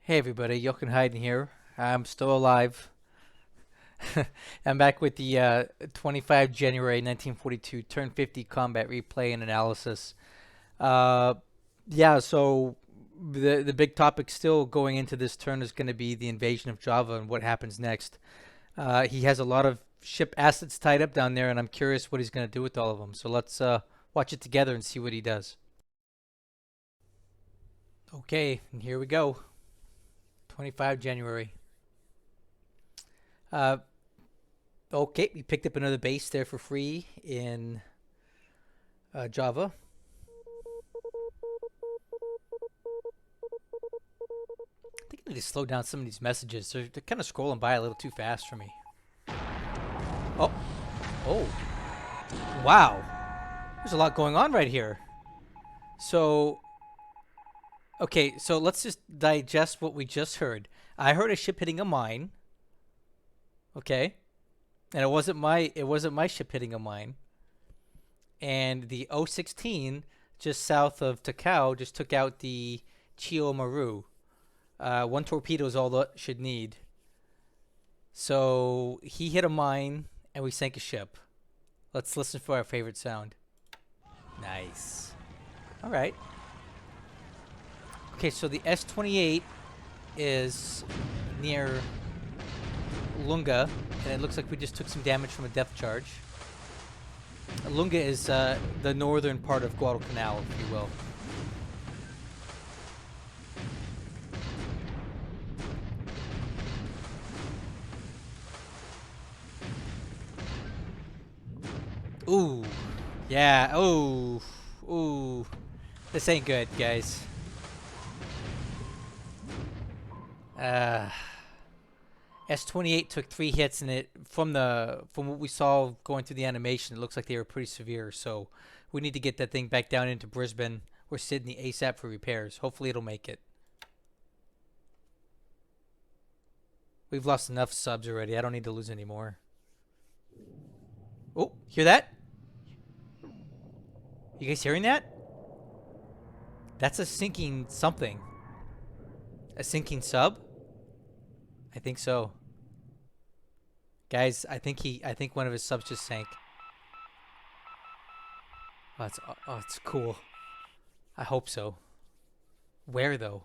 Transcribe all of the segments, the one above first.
Hey everybody, Jochen Heiden here. I'm still alive. I'm back with the 25 January 1942 Turn 50 combat replay and analysis. Uh, yeah, so the big topic still going into this turn is going to be the invasion of Java and what happens next. He has a lot of ship assets tied up down there, and I'm curious what he's going to do with all of them. So let's watch it together and see what he does. Okay, and here we go. 25 January. Uh, okay, we picked up another base there for free in Java. I think I need to slow down some of these messages. They're kind of scrolling by a little too fast for me. Oh, oh, wow. There's a lot going on right here. So, okay, so let's just digest what we just heard. I heard a ship hitting a mine. Okay. And it wasn't my ship hitting a mine. And the O-16 just south of Takao just took out the Chio Maru. One torpedo is all that should need. So he hit a mine and we sank a ship. Let's listen for our favorite sound. Nice. All right. Okay, so the S-28 is near Lunga, and it looks like we just took some damage from a depth charge. Lunga is the northern part of Guadalcanal, if you will. Ooh, yeah, ooh, this ain't good, guys. S-28 took 3 hits, and from what we saw going through the animation, it looks like they were pretty severe. So we need to get that thing back down into Brisbane or Sydney ASAP for repairs. Hopefully it'll make it. We've lost enough subs already. I don't need to lose any more. Oh, hear that? You guys hearing that? That's a sinking something. A sinking sub? I think so. Guys, I think one of his subs just sank. Oh, it's cool. I hope so. Where though?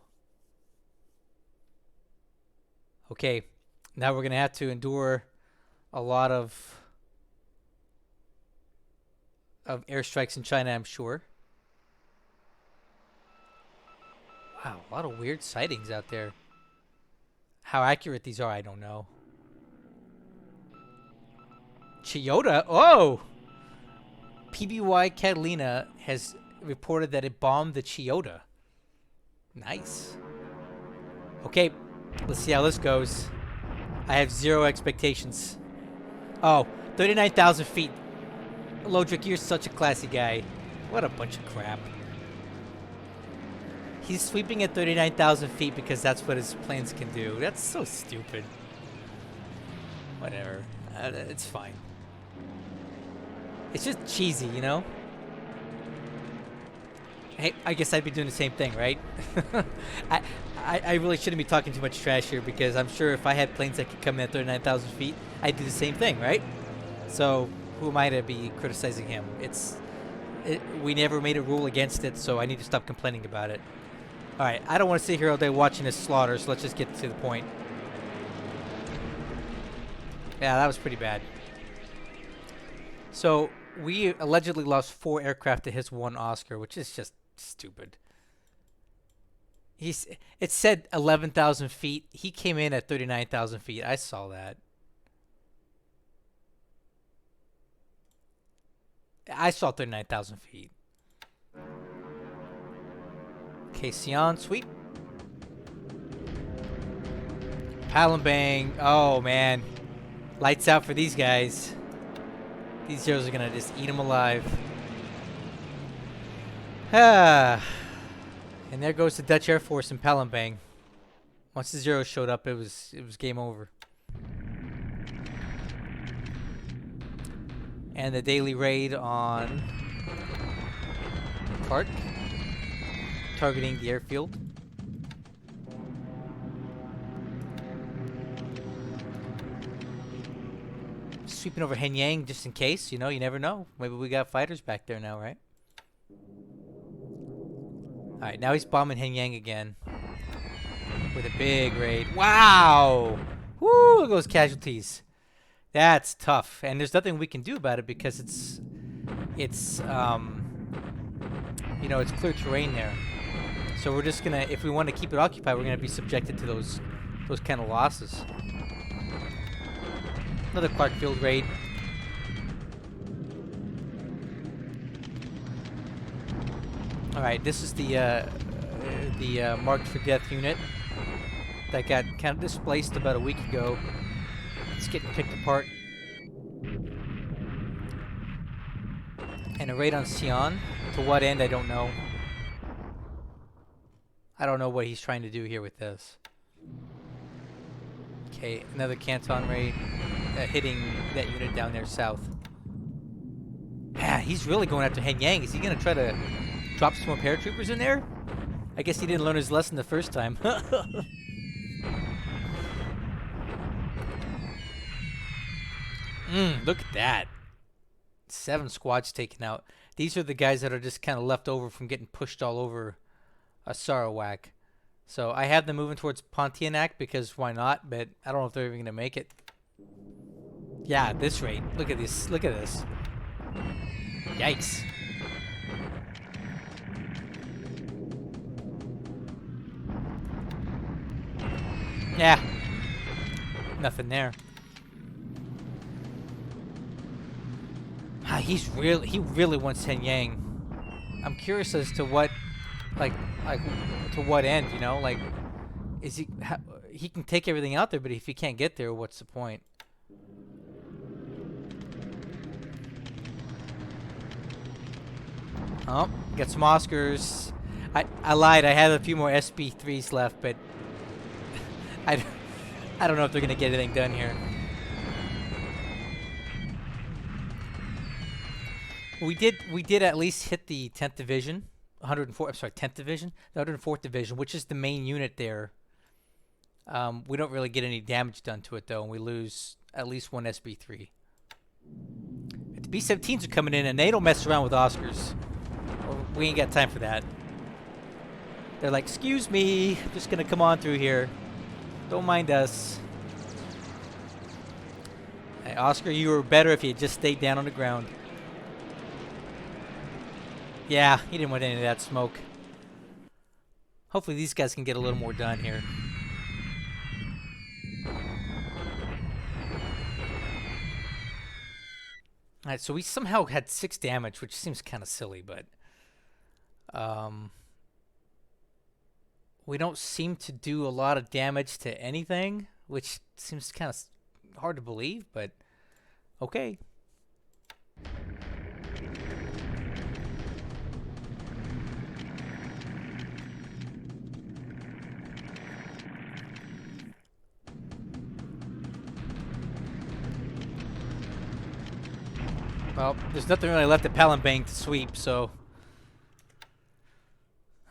Okay, now we're gonna have to endure a lot of airstrikes in China, I'm sure. Wow, a lot of weird sightings out there. How accurate these are, I don't know. Chiyoda? Oh! PBY Catalina has reported that it bombed the Chiyoda. Nice. Okay, let's see how this goes. I have 0 expectations. Oh, 39,000 feet. Lodrik, you're such a classy guy. What a bunch of crap. He's sweeping at 39,000 feet because that's what his planes can do. That's so stupid. Whatever. It's fine. It's just cheesy, you know? Hey, I guess I'd be doing the same thing, right? I really shouldn't be talking too much trash here because I'm sure if I had planes that could come in at 39,000 feet, I'd do the same thing, right? So who am I to be criticizing him? We never made a rule against it, so I need to stop complaining about it. Alright, I don't want to sit here all day watching this slaughter, so let's just get to the point. Yeah, that was pretty bad. So, we allegedly lost 4 aircraft to his 1 Oscar, which is just stupid. It said 11,000 feet. He came in at 39,000 feet. I saw that. I saw 39,000 feet. Okay, Sion, sweep. Palembang. Oh, man. Lights out for these guys. These zeros are going to just eat them alive. And there goes the Dutch Air Force in Palembang. Once the zeros showed up, it was game over. And the daily raid on Clark, targeting the airfield. sweeping over Henyang just in case. You know, you never know. Maybe we got fighters back there now, right? Alright, now he's bombing Henyang again. With a big raid. Wow! Woo! Look at those casualties. That's tough. And there's nothing we can do about it because it's you know, it's clear terrain there. So we're just gonna, if we want to keep it occupied, we're gonna be subjected to those kind of losses. Another Clark Field raid. All right, this is the marked for death unit that got kind of displaced about a week ago. It's getting picked apart. And a raid on Sion. To what end, I don't know. I don't know what he's trying to do here with this. Okay, another Canton raid hitting that unit down there south. Yeah, he's really going after Henyang. Is he going to try to drop some more paratroopers in there? I guess he didn't learn his lesson the first time. Look at that. 7 squads taken out. These are the guys that are just kind of left over from getting pushed all over Sarawak. So I have them moving towards Pontianak because why not? But I don't know if they're even going to make it. Yeah, this rate. Look at this. Look at this. Yikes. Yeah. Nothing there. He really wants Henyang. I'm curious as to what, like to what end, you know? Like, is he can take everything out there, but if he can't get there, what's the point? Oh, got some Oscars. I lied. I had a few more SB3s left, but I don't know if they're gonna get anything done here. We did at least hit the 10th Division, 104. I'm sorry, 10th Division, the 104th Division, which is the main unit there. We don't really get any damage done to it though, and we lose at least 1 SB3. But the B-17s are coming in, and they don't mess around with Oscars. We ain't got time for that. They're like, "Excuse me, I'm just gonna come on through here. Don't mind us." Hey, Oscar, you were better if you had just stayed down on the ground. Yeah, he didn't want any of that smoke. Hopefully these guys can get a little more done here. Alright, so we somehow had 6 damage, which seems kind of silly, but we don't seem to do a lot of damage to anything, which seems kind of hard to believe, but okay. Well, there's nothing really left at Palembang to sweep, so...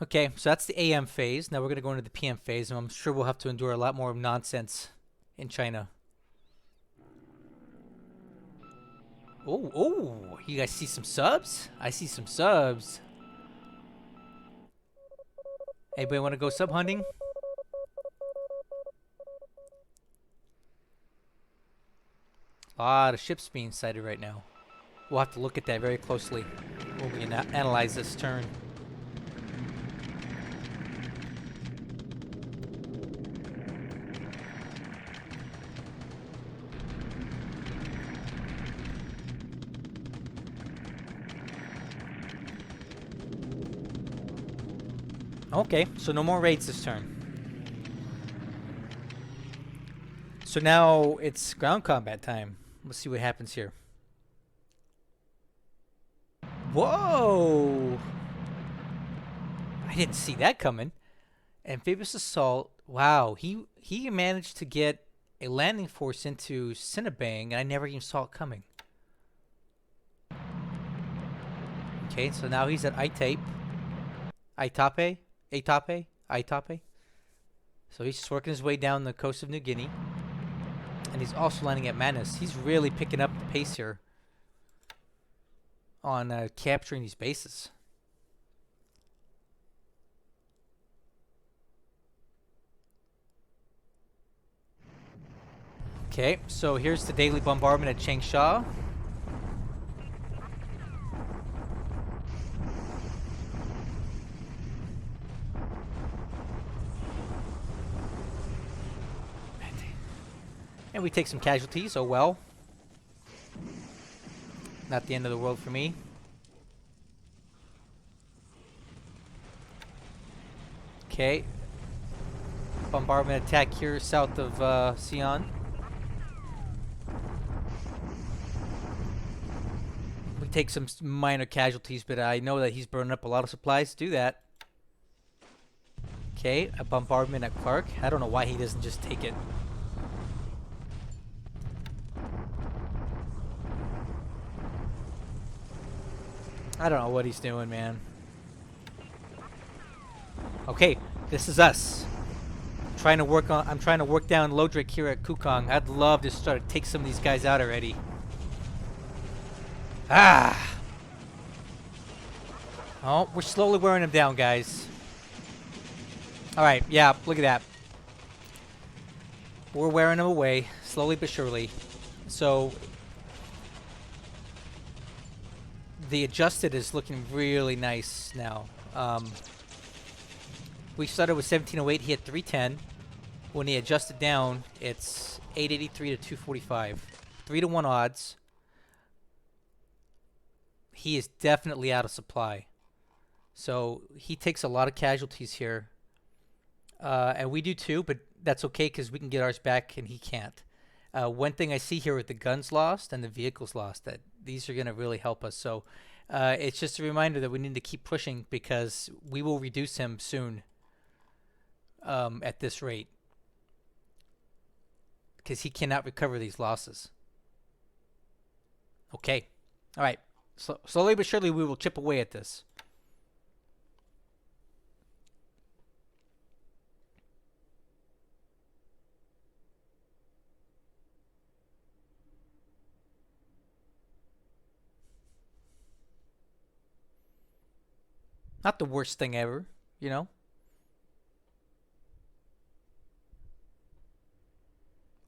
Okay, so that's the AM phase. Now we're going to go into the PM phase, and I'm sure we'll have to endure a lot more nonsense in China. Oh, you guys see some subs? I see some subs. Anybody want to go sub hunting? A lot of ships being sighted right now. We'll have to look at that very closely when we analyze this turn. Okay, so no more raids this turn. So now it's ground combat time. Let's see what happens here. Whoa! I didn't see that coming. Amphibious assault. Wow, he managed to get a landing force into Sinabang, and I never even saw it coming. Okay, so now he's at Aitape. So he's just working his way down the coast of New Guinea. and he's also landing at Manus. He's really picking up the pace here on capturing these bases. Okay, so here's the daily bombardment at Changsha. And we take some casualties, oh well. Not the end of the world for me. Okay. Bombardment attack here south of Sion. We take some minor casualties, but I know that he's burning up a lot of supplies to do that. Okay, a bombardment at Clark. I don't know why he doesn't just take it. I don't know what he's doing, man. Okay, this is us. I'm trying to work down Lodrik here at Kukong. I'd love to start to take some of these guys out already. Ah! Oh, we're slowly wearing them down, guys. Alright, yeah, look at that. We're wearing them away, slowly but surely. So, the adjusted is looking really nice now. We started with 1708, he had 310. When he adjusted down, it's 883 to 245. 3-to-1 odds. He is definitely out of supply. So he takes a lot of casualties here. And we do too, but that's okay because we can get ours back and he can't. One thing I see here with the guns lost and the vehicles lost, that these are going to really help us. So it's just a reminder that we need to keep pushing because we will reduce him soon at this rate. Because he cannot recover these losses. Okay. All right. So slowly but surely we will chip away at this. Not the worst thing ever, you know?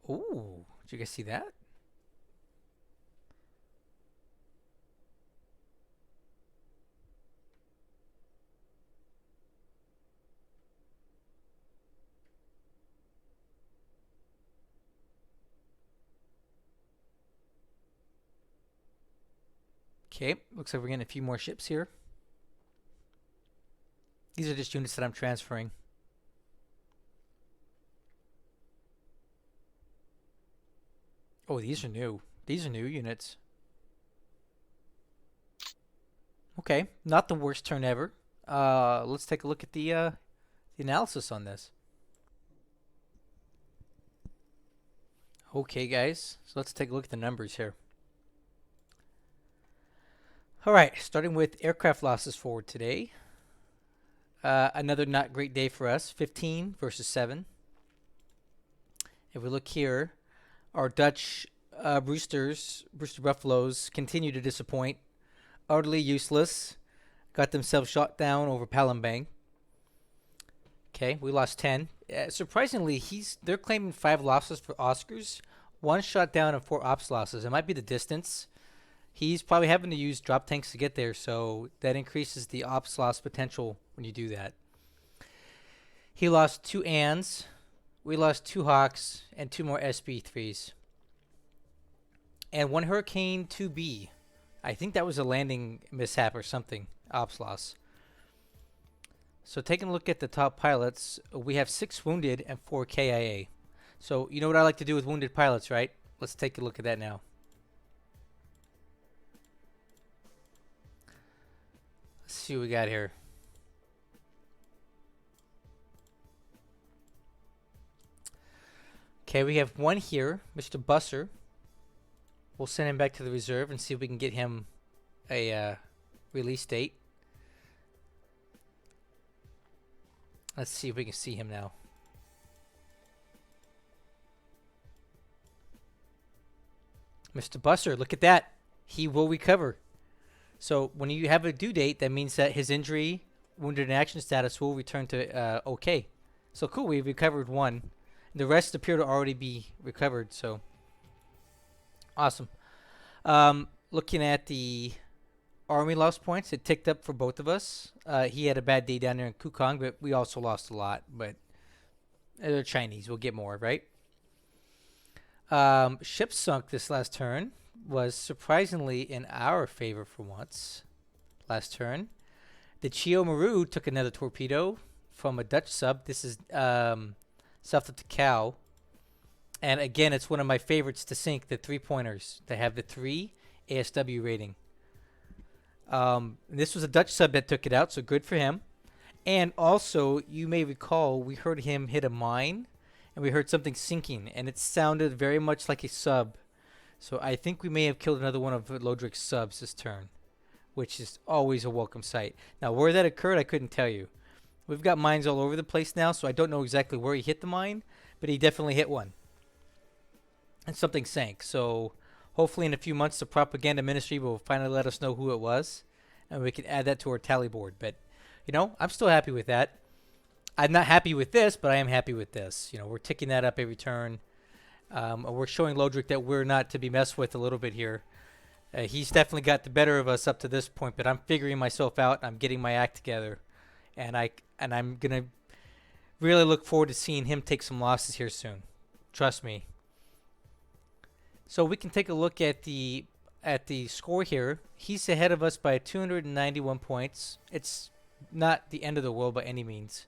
Ooh, did you guys see that? Okay, looks like we're getting a few more ships here. These are just units that I'm transferring. Oh, these are new. These are new units. Okay, not the worst turn ever. Let's take a look at the analysis on this. Okay, guys, so let's take a look at the numbers here. All right, starting with aircraft losses forward today. Another not great day for us, 15 versus 7. If we look here, our Dutch Brewster Buffaloes continue to disappoint. Utterly useless. Got themselves shot down over Palembang. Okay, we lost 10. Surprisingly, they're claiming 5 losses for Oscars. 1 shot down and 4 ops losses. It might be the distance. He's probably having to use drop tanks to get there, so that increases the ops loss potential when you do that. He lost 2 ANs. We lost 2 Hawks and 2 more SB3s. And 1 Hurricane 2B. I think that was a landing mishap or something. Ops loss. So taking a look at the top pilots, we have 6 wounded and 4 KIA. So you know what I like to do with wounded pilots, right? Let's take a look at that now. Let's see what we got here. Okay, we have 1 here, Mr. Busser. We'll send him back to the reserve and see if we can get him a release date. Let's see if we can see him now. Mr. Buster, look at that. He will recover. So when you have a due date, that means that his injury, wounded in action status will return to okay. So cool, we recovered one. The rest appear to already be recovered, so awesome. Looking at the Army lost points, it ticked up for both of us. He had a bad day down there in Kukong, but we also lost a lot. But they're Chinese, we'll get more, right? Ship sunk this last turn was surprisingly in our favor for once. Last turn. The Chio Maru took another torpedo from a Dutch sub. This is south of Takao. And again, it's one of my favorites to sink, the 3-pointers. They have the 3 ASW rating. This was a Dutch sub that took it out, so good for him. And also, you may recall, we heard him hit a mine, and we heard something sinking, and it sounded very much like a sub. So I think we may have killed another one of Lodrik's subs this turn, which is always a welcome sight. Now, where that occurred, I couldn't tell you. We've got mines all over the place now, so I don't know exactly where he hit the mine, but he definitely hit one. And something sank, so hopefully in a few months the propaganda ministry will finally let us know who it was, and we can add that to our tally board. But, you know, I'm still happy with that. I'm not happy with this, but I am happy with this. You know, we're ticking that up every turn. We're showing Lodrik that we're not to be messed with a little bit here. He's definitely got the better of us up to this point, but I'm figuring myself out. I'm getting my act together, and I'm gonna really look forward to seeing him take some losses here soon. Trust me. So we can take a look at the score here. He's ahead of us by 291 points. It's not the end of the world by any means.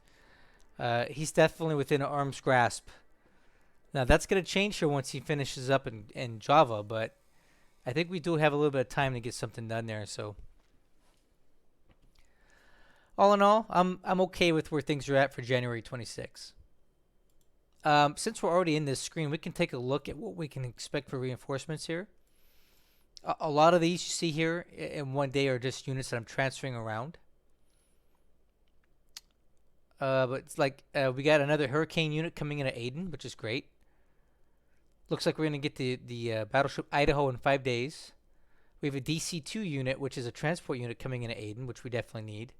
He's definitely within arm's grasp. Now, that's going to change here once he finishes up in Java, but I think we do have a little bit of time to get something done there. So, all in all, I'm okay with where things are at for January 26. Since we're already in this screen, we can take a look at what we can expect for reinforcements here. A lot of these you see here in one day are just units that I'm transferring around. But it's like we got another Hurricane unit coming in at Aden, which is great. Looks like we're going to get the battleship Idaho in 5 days. We have a DC-2 unit, which is a transport unit coming in at Aden, which we definitely need.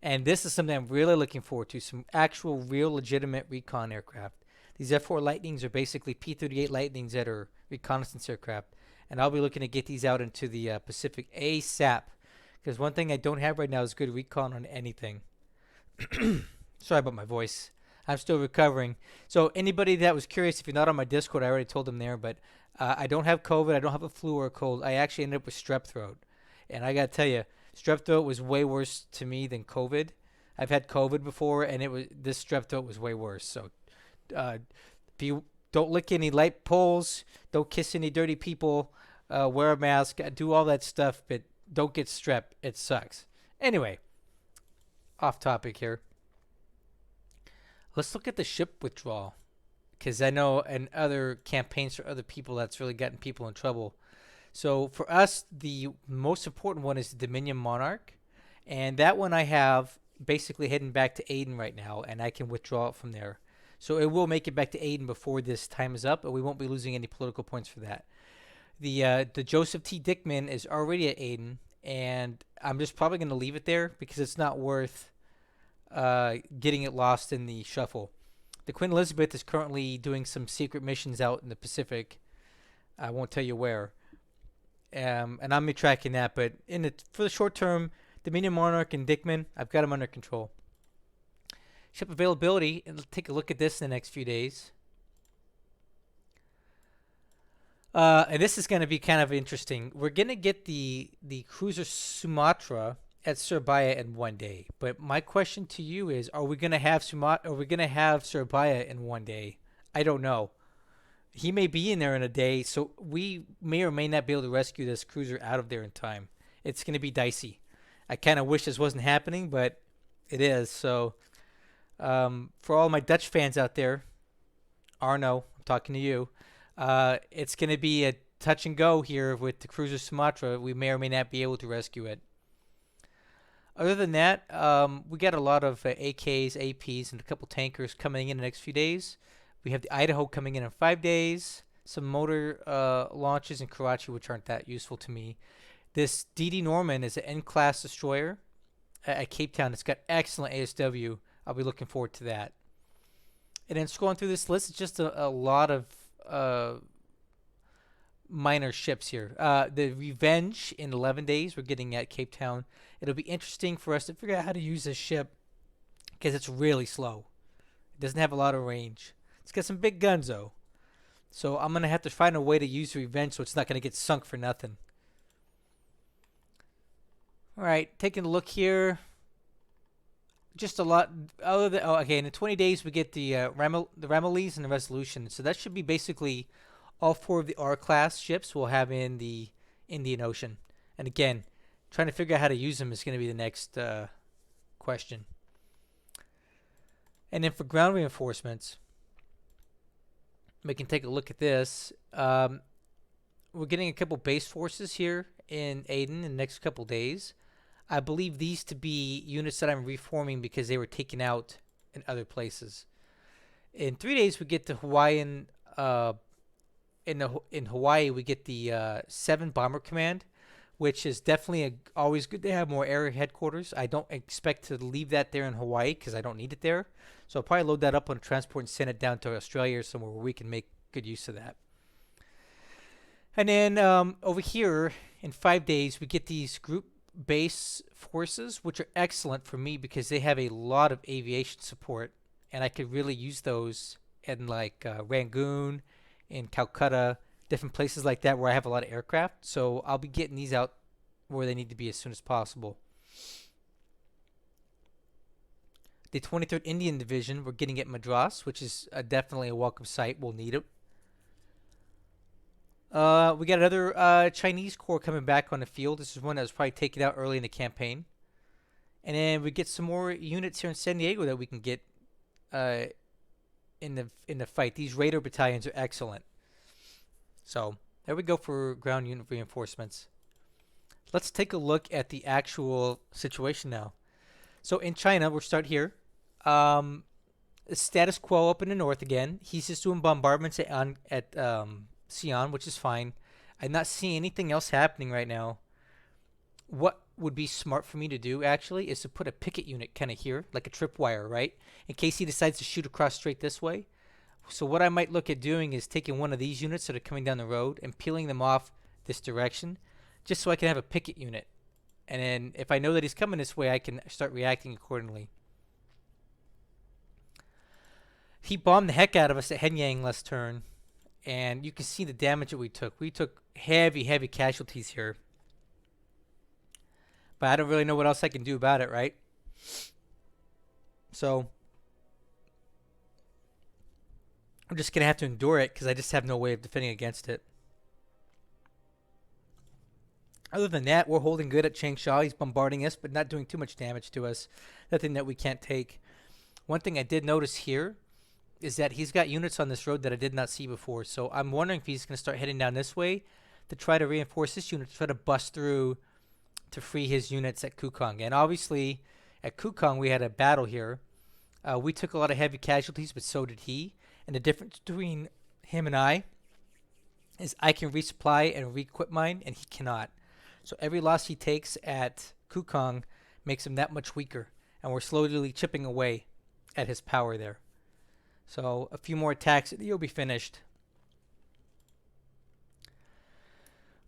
And this is something I'm really looking forward to, some actual, real, legitimate recon aircraft. These F-4 Lightnings are basically P-38 Lightnings that are reconnaissance aircraft. And I'll be looking to get these out into the Pacific ASAP. Because one thing I don't have right now is good recon on anything. Sorry about my voice. I'm still recovering. So anybody that was curious, if you're not on my Discord, I already told them there, but I don't have COVID. I don't have a flu or a cold. I actually ended up with strep throat. And I got to tell you, strep throat was way worse to me than COVID. I've had COVID before, and this strep throat was way worse. So if you don't lick any light poles, don't kiss any dirty people, wear a mask, do all that stuff, but don't get strep. It sucks. Anyway, off topic here. Let's look at the ship withdrawal, because I know in other campaigns for other people that's really gotten people in trouble. So for us, the most important one is the Dominion Monarch, and that one I have basically heading back to Aden right now, and I can withdraw it from there. So it will make it back to Aden before this time is up, and we won't be losing any political points for that. The Joseph T. Dickman is already at Aden, and I'm just probably going to leave it there because it's not worth getting it lost in the shuffle. The Queen Elizabeth is currently doing some secret missions out in the Pacific. I won't tell you where. And I'm be tracking that, but for the short term, Dominion Monarch and Dickman, I've got them under control. Ship availability, and let's take a look at this in the next few days. And this is going to be kind of interesting. We're going to get the cruiser Sumatra at Surabaya in 1 day. But my question to you is, are we going to have Surabaya in 1 day? I don't know. He may be in there in a day, so we may or may not be able to rescue this cruiser out of there in time. It's going to be dicey. I kind of wish this wasn't happening, but it is. So for all my Dutch fans out there, Arno, I'm talking to you. It's going to be a touch and go here with the cruiser Sumatra. We may or may not be able to rescue it. Other than that, we got a lot of AKs, APs, and a couple tankers coming in the next few days. We have the Idaho coming in 5 days. some motor launches in Karachi, which aren't that useful to me. This D.D. Norman is an N-class destroyer at Cape Town. It's got excellent ASW. I'll be looking forward to that. And then scrolling through this list, it's just a lot of minor ships here. The Revenge in 11 days we're getting at Cape Town. It'll be interesting for us to figure out how to use this ship because it's really slow. It doesn't have a lot of range. It's got some big guns though. So I'm going to have to find a way to use Revenge so it's not going to get sunk for nothing. All right, taking a look here. Just a lot other than okay, in the 20 days we get the Ramillies and the Resolution. So that should be basically all 4 of the R-class ships we'll have in the Indian Ocean. And again, trying to figure out how to use them is going to be the next question. And then for ground reinforcements, we can take a look at this. We're getting a couple base forces here in Aden in the next couple days. I believe these to be units that I'm reforming because they were taken out in other places. In 3 days, we get the Hawaiian. In Hawaii, we get the 7 Bomber Command, which is definitely always good to have more area headquarters. I don't expect to leave that there in Hawaii because I don't need it there. So I'll probably load that up on a transport and send it down to Australia or somewhere where we can make good use of that. And then over here, in 5 days, we get these group base forces, which are excellent for me because they have a lot of aviation support, and I could really use those in like Rangoon, in Calcutta, different places like that where I have a lot of aircraft. So I'll be getting these out where they need to be as soon as possible. The 23rd Indian Division, we're getting at Madras, which is definitely a welcome sight. We'll need it. We got another Chinese corps coming back on the field. This is one that was probably taken out early in the campaign. And then we get some more units here in San Diego that we can get in the fight. These Raider battalions are excellent. So there we go for ground unit reinforcements. Let's take a look at the actual situation now. So in China, we'll start here. Status quo up in the north again. He's just doing bombardments at Xi'an, which is fine. I'm not seeing anything else happening right now. What would be smart for me to do, actually, is to put a picket unit kind of here, like a tripwire, right? In case he decides to shoot across straight this way. So what I might look at doing is taking one of these units that are coming down the road and peeling them off this direction, just so I can have a picket unit. And then if I know that he's coming this way, I can start reacting accordingly. He bombed the heck out of us at Henyang last turn. And you can see the damage that we took. We took heavy, heavy casualties here. But I don't really know what else I can do about it, right? So I'm just going to have to endure it because I just have no way of defending against it. Other than that, we're holding good at Changsha. He's bombarding us, but not doing too much damage to us. Nothing that we can't take. One thing I did notice here is that he's got units on this road that I did not see before. So I'm wondering if he's going to start heading down this way to try to reinforce this unit, to try to bust through to free his units at Kukong. And obviously, at Kukong, we had a battle here. We took a lot of heavy casualties, but so did he. And the difference between him and I is I can resupply and re-equip mine, and he cannot. So every loss he takes at Kukong makes him that much weaker. And we're slowly chipping away at his power there. So a few more attacks and he'll be finished.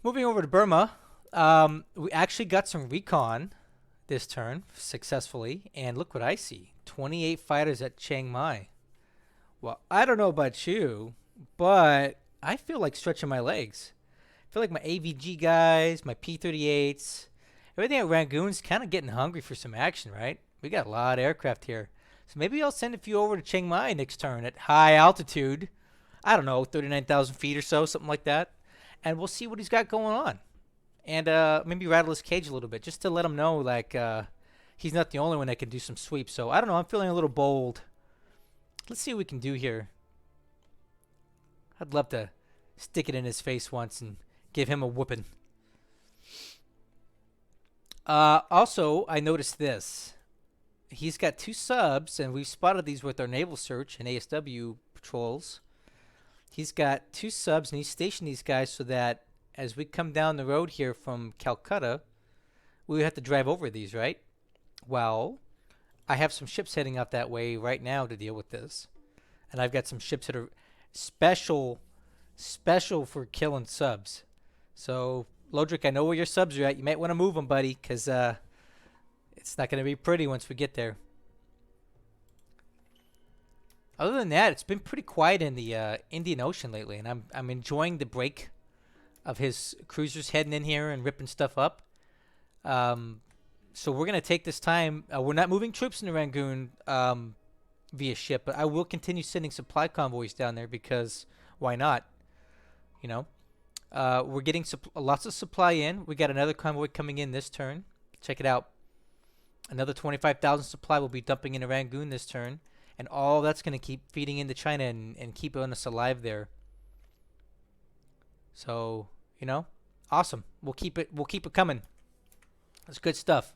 Moving over to Burma, we actually got some recon this turn successfully. And look what I see. 28 fighters at Chiang Mai. Well, I don't know about you, but I feel like stretching my legs. I feel like my AVG guys, my P-38s, everything at Rangoon's kind of getting hungry for some action, right? We got a lot of aircraft here. So maybe I'll send a few over to Chiang Mai next turn at high altitude. I don't know, 39,000 feet or so, something like that. And we'll see what he's got going on. And maybe rattle his cage a little bit just to let him know, like, he's not the only one that can do some sweeps. So, I don't know, I'm feeling a little bold. Let's see what we can do here. I'd love to stick it in his face once and give him a whooping. Also, I noticed this. He's got 2 subs, and we've spotted these with our naval search and ASW patrols. He's got 2 subs, and he's stationed these guys so that as we come down the road here from Calcutta, we have to drive over these, right? Well, I have some ships heading out that way right now to deal with this. And I've got some ships that are special for killing subs. So, Lodrik, I know where your subs are at. You might want to move them, buddy, because it's not going to be pretty once we get there. Other than that, it's been pretty quiet in the Indian Ocean lately, and I'm enjoying the break of his cruisers heading in here and ripping stuff up. So we're going to take this time. We're not moving troops into Rangoon via ship, but I will continue sending supply convoys down there because why not? You know, we're getting lots of supply in. We got another convoy coming in this turn. Check it out. Another 25,000 supply will be dumping into Rangoon this turn. And all that's going to keep feeding into China and keep us alive there. So, you know, awesome. We'll keep it coming. That's good stuff.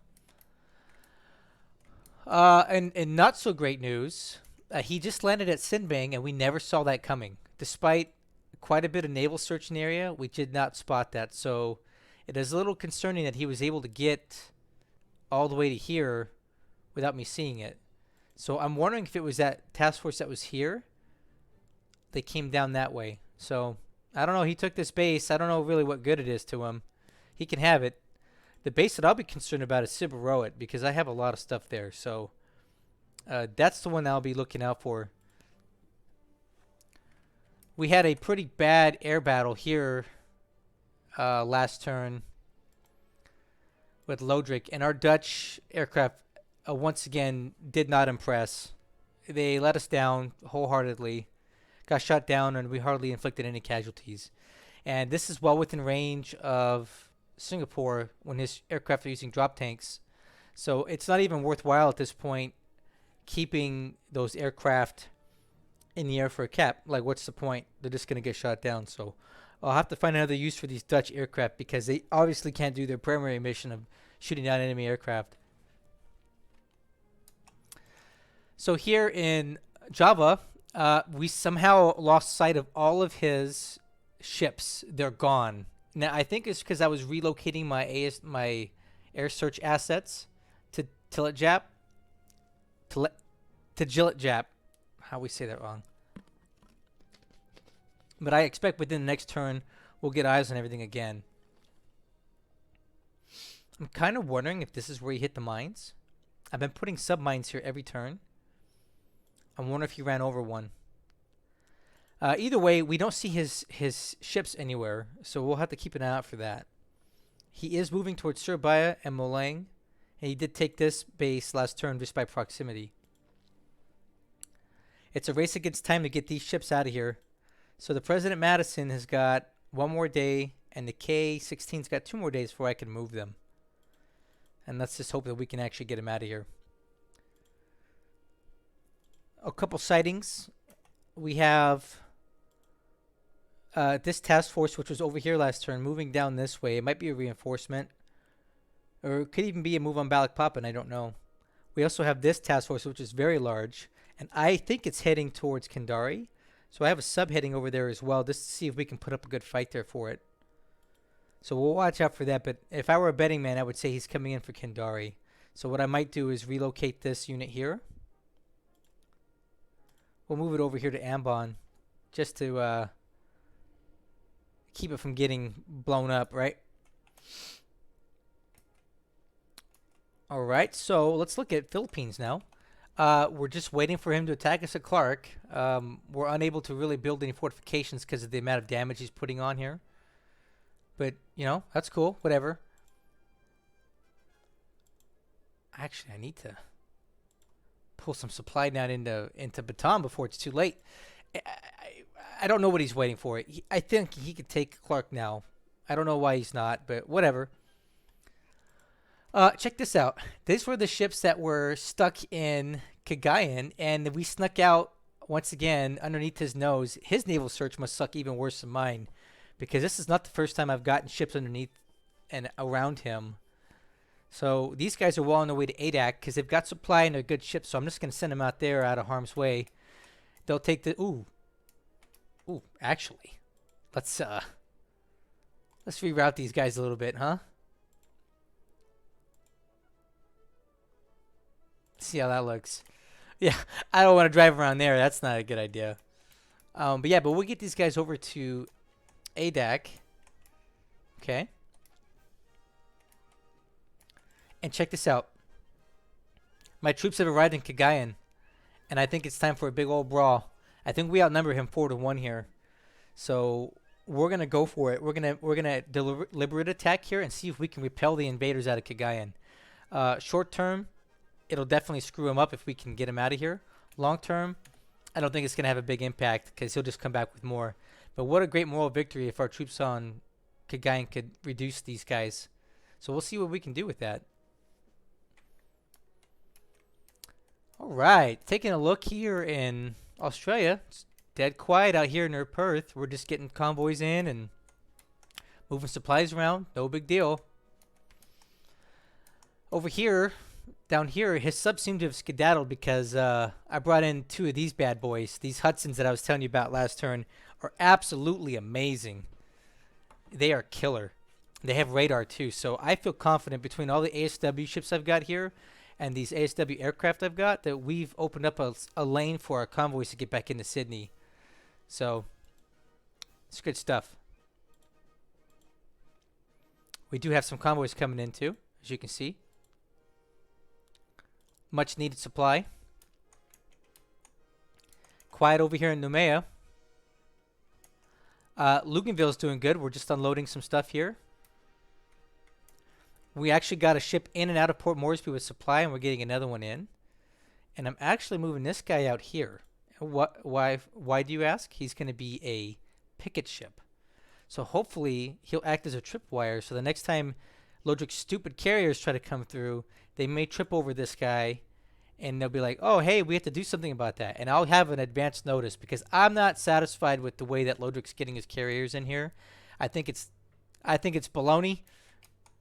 And not so great news. He just landed at Sinbang, and we never saw that coming. Despite quite a bit of naval search in the area, we did not spot that. So it is a little concerning that he was able to get all the way to here without me seeing it. So I'm wondering if it was that task force that was here. They came down that way. So I don't know. He took this base. I don't know really what good it is to him. He can have it. The base that I'll be concerned about is Siberowit because I have a lot of stuff there. So that's the one I'll be looking out for. We had a pretty bad air battle here last turn with Lodrik, and our Dutch aircraft once again did not impress. They let us down wholeheartedly, got shot down, and we hardly inflicted any casualties. And this is well within range of Singapore when his aircraft are using drop tanks. So it's not even worthwhile at this point keeping those aircraft in the air for a cap. Like, what's the point? They're just going to get shot down. So I'll have to find another use for these Dutch aircraft because they obviously can't do their primary mission of shooting down enemy aircraft. So here in Java, we somehow lost sight of all of his ships. They're gone. Now, I think it's because I was relocating my air search assets to Tillitjap. To Jilitjap. How we say that wrong. But I expect within the next turn, we'll get eyes on everything again. I'm kind of wondering if this is where he hit the mines. I've been putting submines here every turn. I wonder if he ran over one. Either way, we don't see his ships anywhere, so we'll have to keep an eye out for that. He is moving towards Surabaya and Molang, and he did take this base last turn just by proximity. It's a race against time to get these ships out of here. So the President Madison has got one more day, and the K-16's got 2 more days before I can move them. And let's just hope that we can actually get him out of here. A couple sightings. We have this task force, which was over here last turn, moving down this way. It might be a reinforcement, or it could even be a move on Balikpapan. I don't know. We also have this task force, which is very large, and I think it's heading towards Kendari. So I have a sub heading over there as well, just to see if we can put up a good fight there for it. So we'll watch out for that. But if I were a betting man, I would say he's coming in for Kendari. So what I might do is relocate this unit here. We'll move it over here to Ambon just to keep it from getting blown up, right? All right, so let's look at Philippines now. We're just waiting for him to attack us at Clark. We're unable to really build any fortifications because of the amount of damage he's putting on here. But, you know, that's cool. Whatever. Actually, I need to pull some supply down into Bataan before it's too late. I don't know what he's waiting for. I think he could take Clark now. I don't know why he's not, but whatever. Check this out. These were the ships that were stuck in Cagayan, and we snuck out once again underneath his nose. His naval search must suck even worse than mine, because this is not the first time I've gotten ships underneath and around him. So these guys are well on their way to Adak because they've got supply and they're good ships. So I'm just going to send them out there out of harm's way. They'll take the... Ooh. Ooh, actually, let's reroute these guys a little bit, huh? See how that looks. Yeah, I don't want to drive around there. That's not a good idea. But yeah, but we'll get these guys over to ADAC. Okay. And check this out. My troops have arrived in Cagayan, and I think it's time for a big old brawl. I think we outnumber him 4-1 here. So we're gonna go for it. We're gonna deliberate attack here and see if we can repel the invaders out of Cagayan. Short term, it'll definitely screw him up if we can get him out of here. Long term, I don't think it's gonna have a big impact because he'll just come back with more. But what a great moral victory if our troops on Cagayan could reduce these guys. So we'll see what we can do with that. All right, taking a look here in Australia. It's dead quiet out here near Perth. We're just getting convoys in and moving supplies around. No big deal. Over here, down here, his subs seem to have skedaddled because I brought in 2 of these bad boys. These Hudsons that I was telling you about last turn are absolutely amazing. They are killer. They have radar too, so I feel confident between all the ASW ships I've got here and these ASW aircraft I've got that we've opened up a lane for our convoys to get back into Sydney. So, it's good stuff. We do have some convoys coming in too, as you can see. Much needed supply. Quiet over here in Noumea. Luganville's doing good. We're just unloading some stuff here. We actually got a ship in and out of Port Moresby with supply, and we're getting another one in. And I'm actually moving this guy out here. Why do you ask? He's going to be a picket ship. So hopefully he'll act as a tripwire. So the next time Lodrik's stupid carriers try to come through, they may trip over this guy, and they'll be like, oh, hey, we have to do something about that. And I'll have an advance notice because I'm not satisfied with the way that Lodrik's getting his carriers in here. I think it's baloney.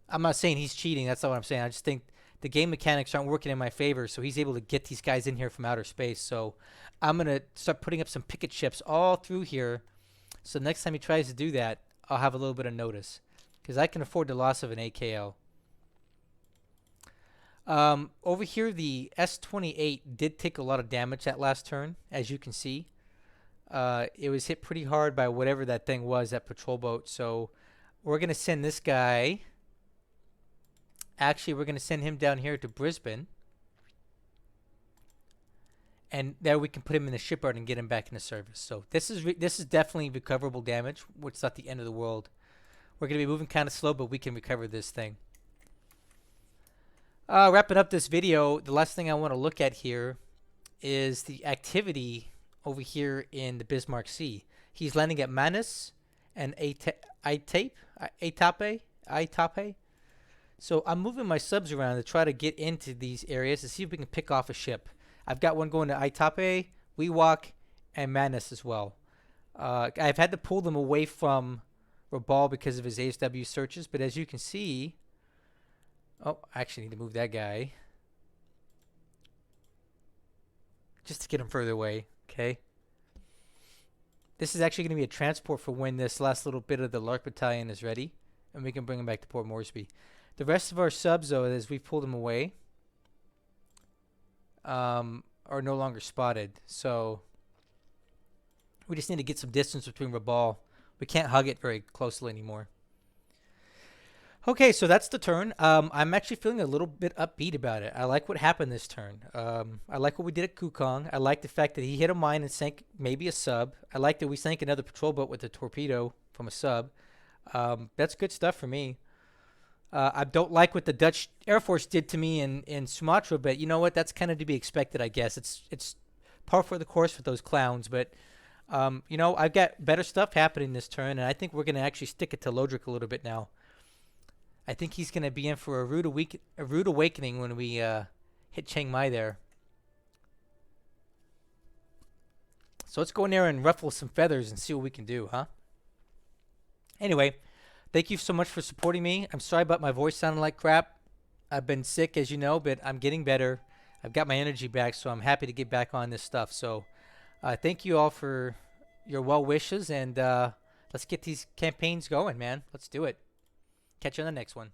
I'm not saying he's cheating. That's not what I'm saying. I just think the game mechanics aren't working in my favor, so he's able to get these guys in here from outer space. So I'm going to start putting up some picket ships all through here. So next time he tries to do that, I'll have a little bit of notice because I can afford the loss of an AKL. Over here, the S-28 did take a lot of damage that last turn, as you can see. It was hit pretty hard by whatever that thing was, that patrol boat. So we're going to send this guy. Actually, we're going to send him down here to Brisbane. And there we can put him in the shipyard and get him back into service. So this is definitely recoverable damage, which is not the end of the world. We're going to be moving kind of slow, but we can recover this thing. Wrapping up this video, the last thing I want to look at here is the activity over here in the Bismarck Sea. He's landing at Manus and Aitape. So I'm moving my subs around to try to get into these areas to see if we can pick off a ship. I've got one going to Aitape, Wewak, and Manus as well. I've had to pull them away from Rabal because of his ASW searches, but as you can see... Oh, I actually need to move that guy. Just to get him further away, okay? This is actually going to be a transport for when this last little bit of the Lark Battalion is ready, and we can bring him back to Port Moresby. The rest of our subs, though, as we've pulled them away, are no longer spotted. So we just need to get some distance between Rabal. We can't hug it very closely anymore. Okay, so that's the turn. I'm actually feeling a little bit upbeat about it. I like what happened this turn. I like what we did at Kukong. I like the fact that he hit a mine and sank maybe a sub. I like that we sank another patrol boat with a torpedo from a sub. That's good stuff for me. I don't like what the Dutch Air Force did to me in Sumatra, but you know what? That's kind of to be expected, I guess. It's par for the course with those clowns, but you know, I've got better stuff happening this turn, and I think we're going to actually stick it to Lodrik a little bit now. I think he's going to be in for a rude awakening when we hit Chiang Mai there. So let's go in there and ruffle some feathers and see what we can do, huh? Anyway, thank you so much for supporting me. I'm sorry about my voice sounding like crap. I've been sick, as you know, but I'm getting better. I've got my energy back, so I'm happy to get back on this stuff. So thank you all for your well wishes, and let's get these campaigns going, man. Let's do it. Catch you on the next one.